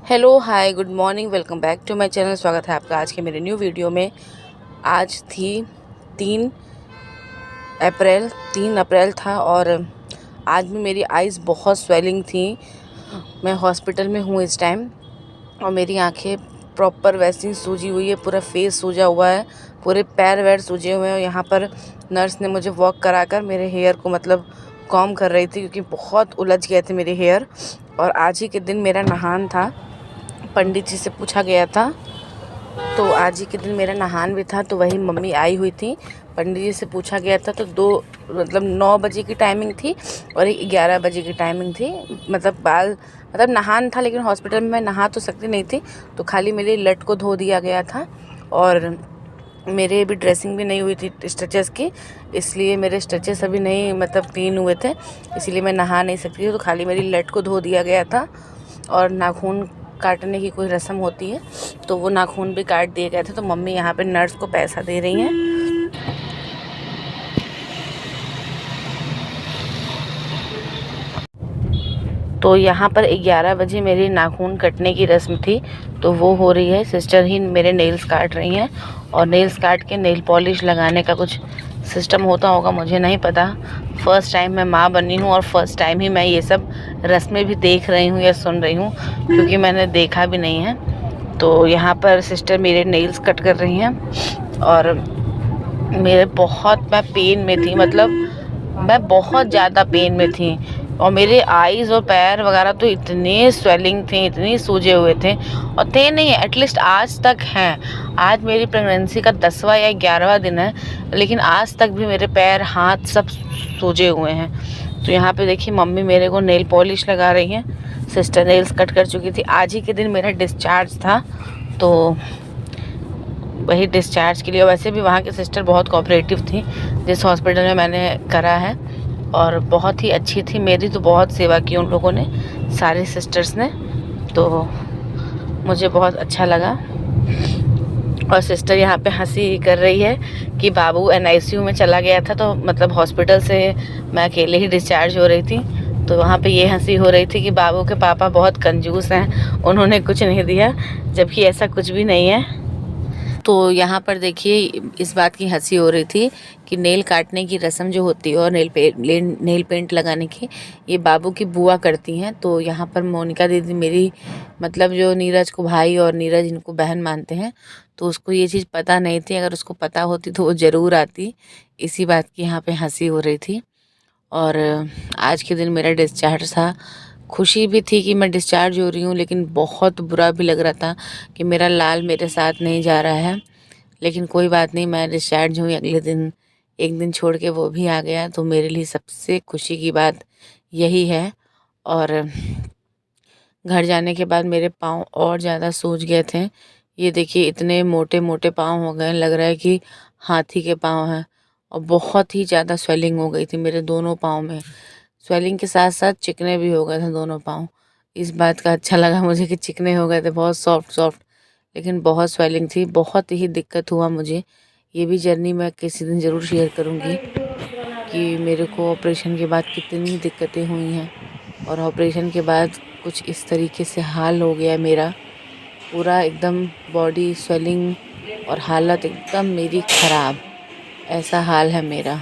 Hello hi good morning, welcome back to my channel. स्वागत है आपका आज के मेरे न्यू वीडियो में। आज थी 3 अप्रैल 3 अप्रैल था और आज भी मेरी आइज़ बहुत स्वेलिंग थी। मैं हॉस्पिटल में हूँ इस टाइम और मेरी आंखें प्रॉपर वैसी सूजी हुई है, पूरा फेस सूजा हुआ है, पूरे पैर वैर सूजे हुए हैं। और यहाँ पर नर्स ने मुझे वॉक कराकर मेरे हेयर को कॉम कर रही थी क्योंकि बहुत उलझ गए थे मेरे हेयर। और आज ही के दिन मेरा नहान था, पंडित जी से पूछा गया था, तो आज ही के दिन मेरा नहान भी था। तो वही मम्मी आई हुई थी, पंडित जी से पूछा गया था। तो 9 बजे की टाइमिंग थी और 11 बजे की टाइमिंग थी। नहान था, लेकिन हॉस्पिटल में मैं नहा तो सकती नहीं थी, तो खाली मेरे लट को धो दिया गया था। और मेरे भी ड्रेसिंग भी नहीं हुई थी स्टिचेस की, इसलिए मेरे स्टिचेस अभी नहीं क्लीन हुए थे, इसलिए मैं नहा नहीं सकती थी। तो खाली मेरी लट को धो दिया गया था। और नाखून काटने की कोई रस्म होती है, तो वो नाखून भी काट दिए गए थे। तो मम्मी यहाँ पे नर्स को पैसा दे रही हैं। तो यहाँ पर 11 बजे मेरी नाखून कटने की रस्म थी, तो वो हो रही है। सिस्टर ही मेरे नेल्स काट रही हैं और नेल्स काट के नेल पॉलिश लगाने का कुछ सिस्टम होता होगा, मुझे नहीं पता। फ़र्स्ट टाइम मैं माँ बनी हूँ और फर्स्ट टाइम ही मैं ये सब रस्में भी देख रही हूँ या सुन रही हूँ, क्योंकि मैंने देखा भी नहीं है। तो यहाँ पर सिस्टर मेरे नेल्स कट कर रही हैं और मैं पेन में थी, मैं बहुत ज़्यादा पेन में थी। और मेरे आईज़ और पैर वगैरह तो इतने स्वेलिंग थे, इतने सूजे हुए थे, और थे नहीं, एटलीस्ट आज तक हैं। आज मेरी प्रेगनेंसी का 10वां या 11वां दिन है, लेकिन आज तक भी मेरे पैर हाथ सब सूजे हुए हैं। तो यहाँ पे देखिए मम्मी मेरे को नेल पॉलिश लगा रही हैं। सिस्टर नेल्स कट कर चुकी थी। आज ही के दिन मेरा डिस्चार्ज था, तो वही डिस्चार्ज के लिए। वैसे भी वहाँ की सिस्टर बहुत कोऑपरेटिव थी जिस हॉस्पिटल में मैंने करा है, और बहुत ही अच्छी थी। मेरी तो बहुत सेवा की उन लोगों ने, सारे सिस्टर्स ने, तो मुझे बहुत अच्छा लगा। और सिस्टर यहाँ पे हंसी कर रही है कि बाबू NICU में चला गया था, तो हॉस्पिटल से मैं अकेले ही डिस्चार्ज हो रही थी। तो वहाँ पे ये हंसी हो रही थी कि बाबू के पापा बहुत कंजूस हैं, उन्होंने कुछ नहीं दिया, जबकि ऐसा कुछ भी नहीं है। तो यहाँ पर देखिए इस बात की हंसी हो रही थी कि नेल काटने की रस्म जो होती है और नेल पेंट लगाने की, ये बाबू की बुआ करती हैं। तो यहाँ पर मोनिका दीदी मेरी जो नीरज को भाई और नीरज इनको बहन मानते हैं, तो उसको ये चीज़ पता नहीं थी। अगर उसको पता होती तो वो ज़रूर आती। इसी बात की यहाँ पे हंसी हो रही थी। और आज के दिन मेरा डिस्चार्ज था। खुशी भी थी कि मैं डिस्चार्ज हो रही हूँ, लेकिन बहुत बुरा भी लग रहा था कि मेरा लाल मेरे साथ नहीं जा रहा है। लेकिन कोई बात नहीं, मैं डिस्चार्ज हुई, अगले दिन एक दिन छोड़ के वो भी आ गया, तो मेरे लिए सबसे खुशी की बात यही है। और घर जाने के बाद मेरे पाँव और ज़्यादा सूज गए थे। ये देखिए इतने मोटे मोटे पाँव हो गए, लग रहा है कि हाथी के पाँव हैं। और बहुत ही ज़्यादा स्वेलिंग हो गई थी मेरे दोनों पाँव में। स्वेलिंग के साथ साथ चिकने भी हो गए थे दोनों पाँव। इस बात का अच्छा लगा मुझे कि चिकने हो गए थे, बहुत सॉफ्ट सॉफ्ट, लेकिन बहुत स्वेलिंग थी, बहुत ही दिक्कत हुआ मुझे। ये भी जर्नी मैं किसी दिन ज़रूर शेयर करूँगी कि मेरे को ऑपरेशन के बाद कितनी दिक्कतें हुई हैं। और ऑपरेशन के बाद कुछ इस तरीके से हाल हो गया मेरा, पूरा एकदम बॉडी स्वेलिंग और हालत एकदम मेरी ख़राब, ऐसा हाल है मेरा।